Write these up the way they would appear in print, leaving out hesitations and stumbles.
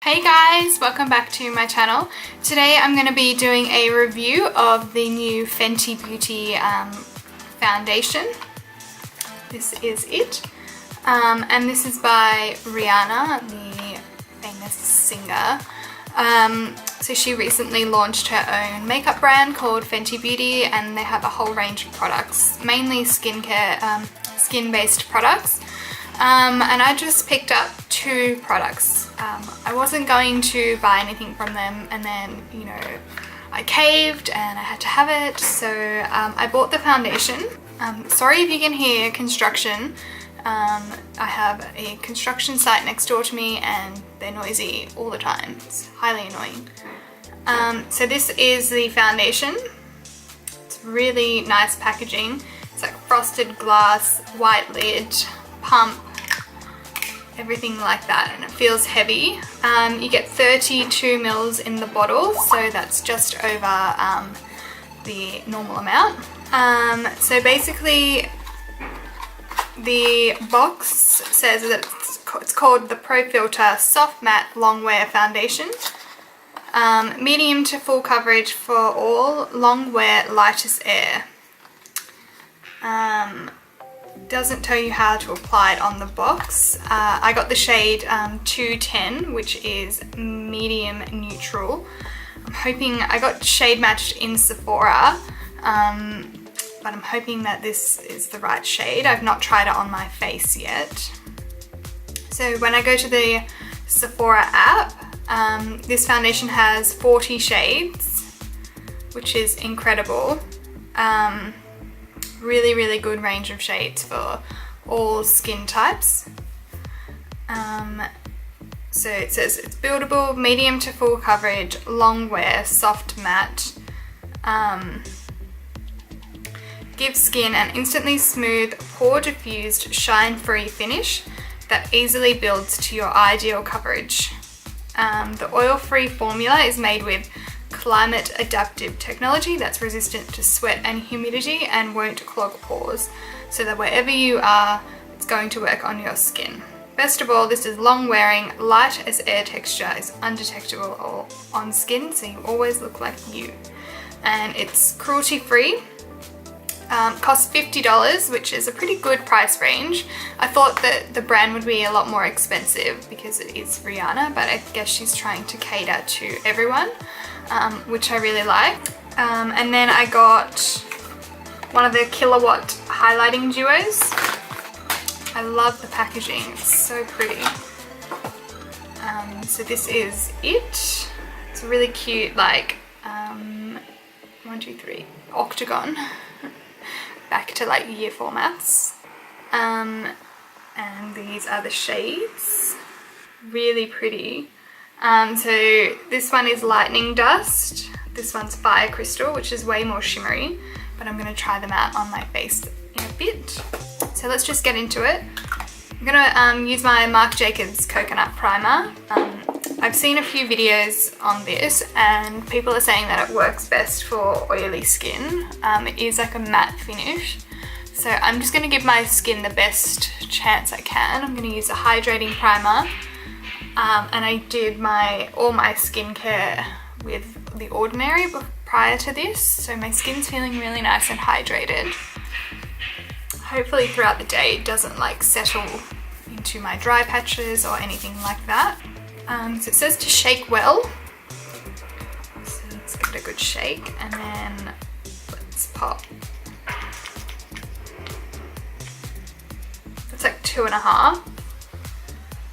Hey guys, welcome back to my channel. Today I'm going to be doing a review of the new Fenty Beauty foundation. This is it. And this is by Rhianna, the famous singer. So she recently launched her own makeup brand called Fenty Beauty, and they have a whole range of products, mainly skincare, skin-based products. And I just picked up 2 products. I wasn't going to buy anything from them, and then, you know, I caved and I had to have it, so I bought the foundation. Sorry if you can hear construction. I have a construction site next door to me and they're noisy all the time. It's highly annoying. So this is the foundation. It's really nice packaging. It's like frosted glass, white lid, pump, everything like that, and it feels heavy. You get 32 mils in the bottle, so that's just over the normal amount. So basically the box says that it's called the Pro Filter Soft Matte Long Wear Foundation. Medium to full coverage for all, long wear, lightest air. Doesn't tell you how to apply it on the box. I got the shade 210, which is medium neutral. I'm hoping, I got shade matched in Sephora, but I'm hoping that this is the right shade. I've not tried it on my face yet. So when I go to the Sephora app, this foundation has 40 shades, which is incredible. Really good range of shades for all skin types. So it says it's buildable, medium to full coverage, long wear, soft matte. Gives skin an instantly smooth, pore diffused, shine free finish that easily builds to your ideal coverage. The oil free formula is made with climate adaptive technology that's resistant to sweat and humidity and won't clog pores, so that wherever you are, it's going to work on your skin. Best of all, this is long wearing, light as air texture, is undetectable on skin, so you always look like you. And it's cruelty free. Costs $50, which is a pretty good price range. I thought that the brand would be a lot more expensive because it is Rhianna, but I guess she's trying to cater to everyone, which I really like. And then I got one of the Killawatt highlighting duos. I love the packaging, it's so pretty. So this is it. It's a really cute, like, 1, 2, 3, octagon. Back to like year formats. And these are the shades. Really pretty. So this one is lightning dust. This one's fire crystal, which is way more shimmery, but I'm gonna try them out on my face in a bit. So let's just get into it. I'm gonna use my Marc Jacobs coconut primer. I've seen a few videos on this and people are saying that it works best for oily skin. It is like a matte finish. So I'm just gonna give my skin the best chance I can. I'm gonna use a hydrating primer. And I did all my skincare with The Ordinary prior to this. So my skin's feeling really nice and hydrated. Hopefully throughout the day it doesn't like settle into my dry patches or anything like that. So it says to shake well, so let's give it a good shake and then let's pop. That's like 2.5,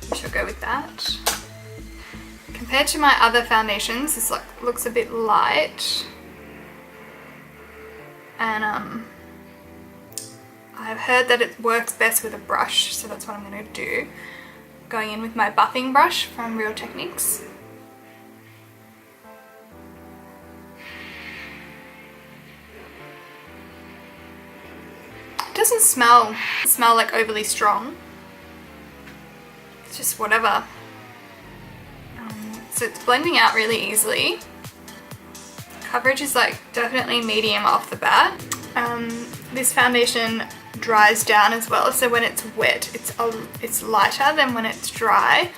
we shall go with that. Compared to my other foundations, this looks a bit light, and I've heard that it works best with a brush, so that's what I'm going to do. Going in with my buffing brush from Real Techniques. It doesn't smell like overly strong. It's just whatever. So it's blending out really easily. Coverage is like definitely medium off the bat. This foundation dries down as well, so when it's wet it's lighter than when it's dry.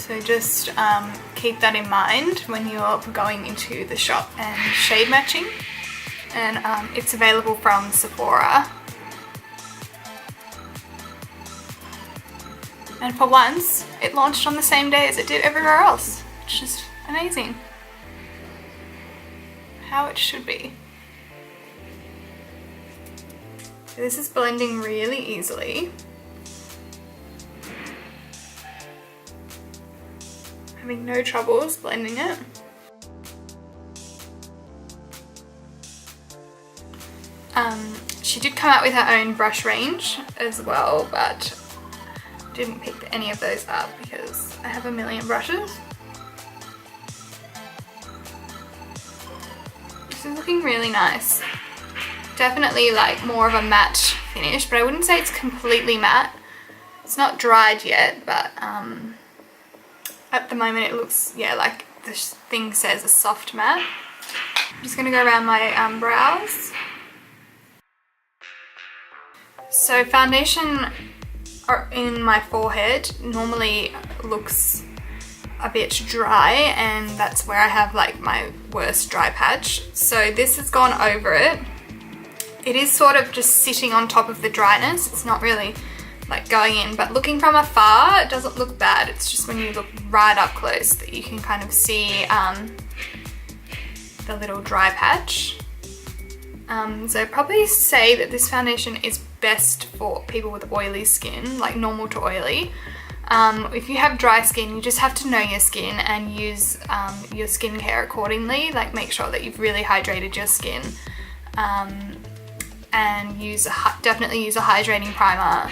So just keep that in mind when you're going into the shop and shade matching. And it's available from Sephora. And for once, it launched on the same day as it did everywhere else, which is amazing. How it should be. So this is blending really easily. Having no troubles blending it. She did come out with her own brush range as well, but didn't pick any of those up because I have a million brushes. This is looking really nice. Definitely like more of a matte finish, but I wouldn't say it's completely matte. It's not dried yet, but at the moment it looks, yeah, like the thing says, a soft matte. I'm just gonna go around my brows. So foundation in my forehead normally looks a bit dry, and that's where I have like my worst dry patch. So this has gone over it. It is sort of just sitting on top of the dryness. It's not really like going in, but looking from afar, it doesn't look bad. It's just when you look right up close that you can kind of see the little dry patch. So I'd probably say that this foundation is best for people with oily skin, like normal to oily. If you have dry skin, you just have to know your skin and use your skincare accordingly. Like make sure that you've really hydrated your skin, and definitely use a hydrating primer.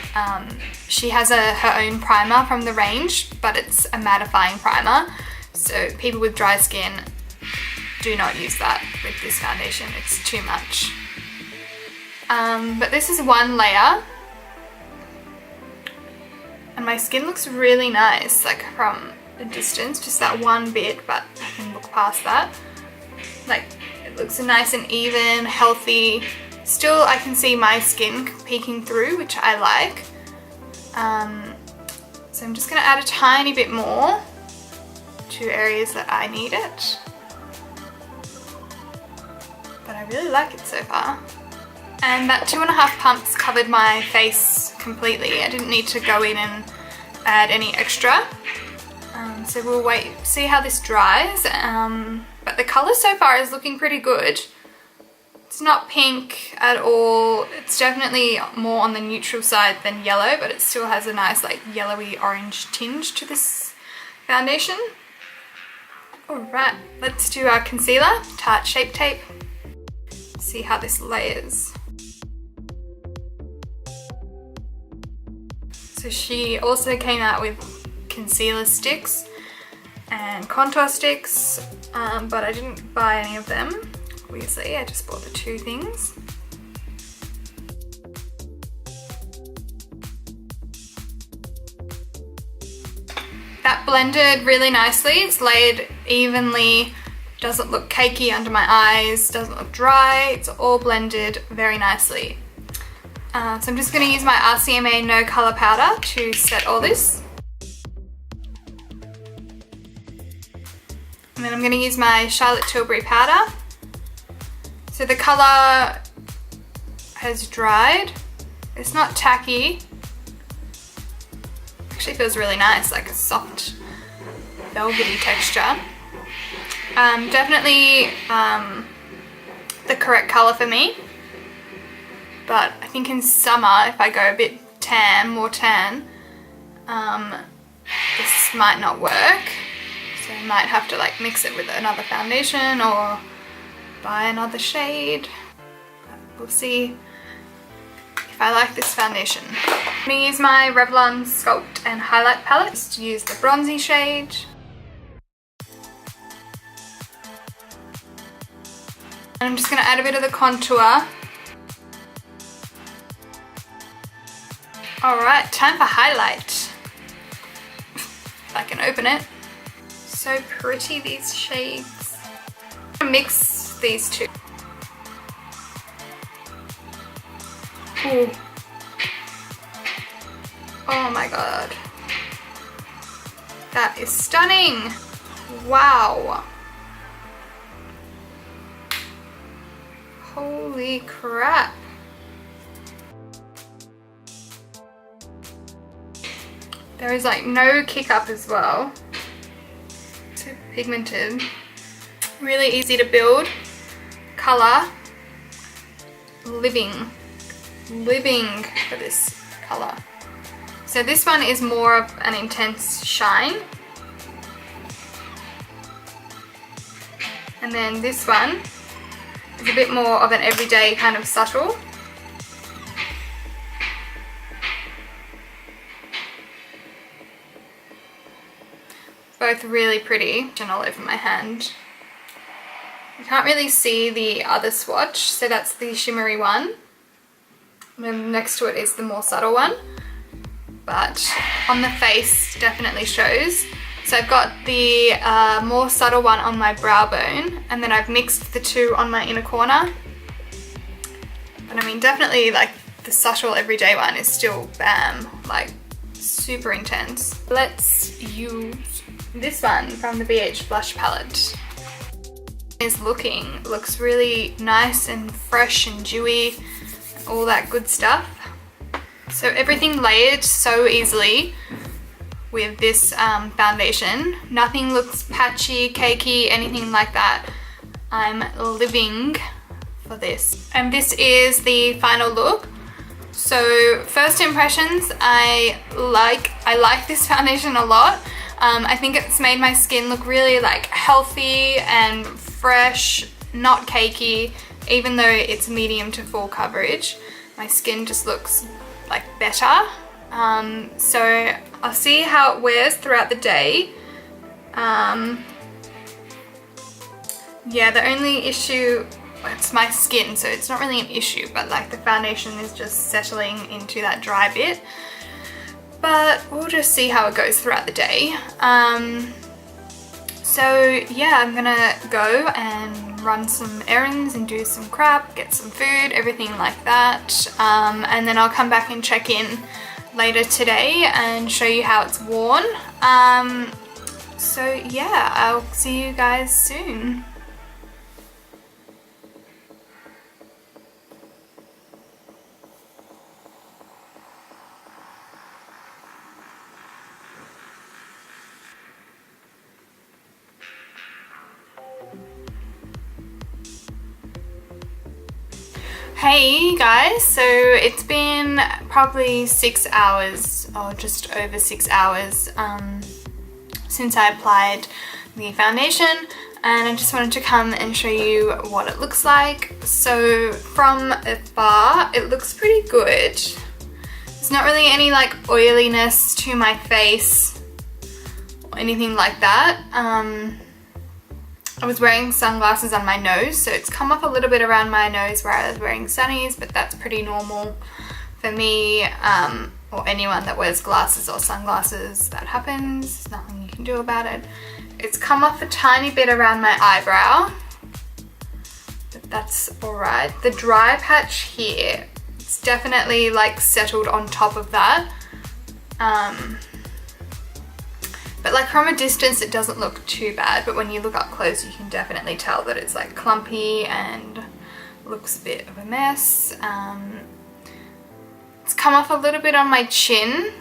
She has her own primer from the range, but it's a mattifying primer. So people with dry skin, do not use that with this foundation. It's too much. But this is one layer. And my skin looks really nice, like from a distance, just that one bit, but I can look past that. Like, it looks nice and even, healthy. Still, I can see my skin peeking through, which I like. So I'm just gonna add a tiny bit more to areas that I need it. But I really like it so far. And that 2.5 pumps covered my face completely. I didn't need to go in and add any extra. So we'll wait, see how this dries. But the colour so far is looking pretty good. It's not pink at all. It's definitely more on the neutral side than yellow, but it still has a nice like yellowy orange tinge to this foundation. Alright, let's do our concealer, Tarte Shape Tape. See how this layers. So she also came out with concealer sticks and contour sticks, but I didn't buy any of them, obviously. I just bought the two things. That blended really nicely. It's layered evenly, doesn't look cakey under my eyes, doesn't look dry. It's all blended very nicely. So I'm just going to use my RCMA No Colour Powder to set all this. And then I'm going to use my Charlotte Tilbury powder. So the colour has dried. It's not tacky. Actually feels really nice, like a soft velvety texture. Definitely the correct colour for me. But I think in summer, if I go a bit tan, more tan, this might not work. So I might have to like mix it with another foundation or buy another shade. But we'll see if I like this foundation. I'm going to use my Revlon Sculpt and Highlight palette to use the bronzy shade. And I'm just going to add a bit of the contour. Alright, time for highlight. If I can open it. So pretty, these shades. I'm going to mix these two. Ooh. Oh my god. That is stunning. Wow. Holy crap. There is like no kick up as well. Super pigmented. Really easy to build. Color. Living for this color. So this one is more of an intense shine. And then this one is a bit more of an everyday kind of subtle. Both really pretty. And all over my hand. You can't really see the other swatch, so that's the shimmery one. And then next to it is the more subtle one. But on the face definitely shows. So I've got the more subtle one on my brow bone, and then I've mixed the two on my inner corner. But I mean, definitely like the subtle everyday one is still bam, like super intense. Let's use this one from the BH blush palette. Looks really nice and fresh and dewy, all that good stuff. So everything layered so easily with this foundation. Nothing looks patchy, cakey, anything like that. I'm living for this. And this is the final look. So first impressions, I like this foundation a lot. I think it's made my skin look really like healthy and fresh, not cakey. Even though it's medium to full coverage, my skin just looks like better. So I'll see how it wears throughout the day. Yeah, the only issue, it's my skin, so it's not really an issue, but like the foundation is just settling into that dry bit. But we'll just see how it goes throughout the day. So yeah, I'm gonna go and run some errands and do some crap, get some food, everything like that. And then I'll come back and check in later today and show you how it's worn. So yeah, I'll see you guys soon. Hey guys, so it's been probably 6 hours or just over 6 hours since I applied the foundation, and I just wanted to come and show you what it looks like. So from afar, it looks pretty good. There's not really any like oiliness to my face or anything like that. I was wearing sunglasses on my nose, so it's come up a little bit around my nose where I was wearing sunnies, but that's pretty normal for me or anyone that wears glasses or sunglasses. That happens, there's nothing you can do about it. It's come off a tiny bit around my eyebrow, but that's alright. The dry patch here, it's definitely like settled on top of that. But like from a distance it doesn't look too bad, but when you look up close you can definitely tell that it's like clumpy and looks a bit of a mess. It's come off a little bit on my chin,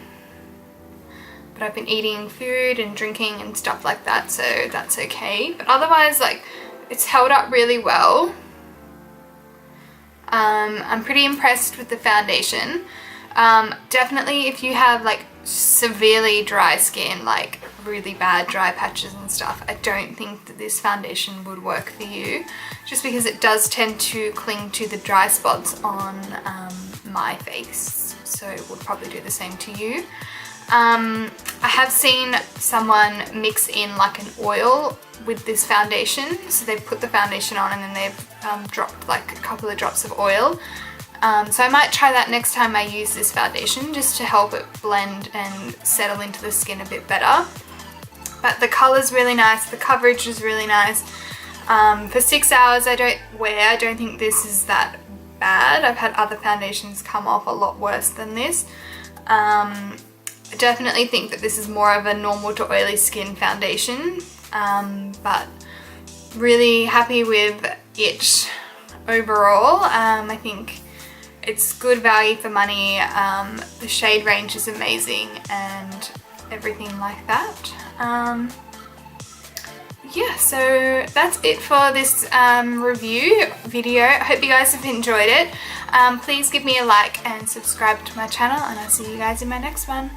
but I've been eating food and drinking and stuff like that, so that's okay. But otherwise, like, it's held up really well. I'm pretty impressed with the foundation. Definitely if you have like severely dry skin, like really bad dry patches and stuff, I don't think that this foundation would work for you, just because it does tend to cling to the dry spots on my face, so it would probably do the same to you. I have seen someone mix in like an oil with this foundation, so they've put the foundation on and then they've dropped like a couple of drops of oil. So I might try that next time I use this foundation, just to help it blend and settle into the skin a bit better. But the colour's really nice, the coverage is really nice. For 6 hours I don't think this is that bad. I've had other foundations come off a lot worse than this. I definitely think that this is more of a normal to oily skin foundation, but really happy with it overall. I think it's good value for money. The shade range is amazing and everything like that. Yeah, so that's it for this review video. I hope you guys have enjoyed it. Please give me a like and subscribe to my channel, and I'll see you guys in my next one.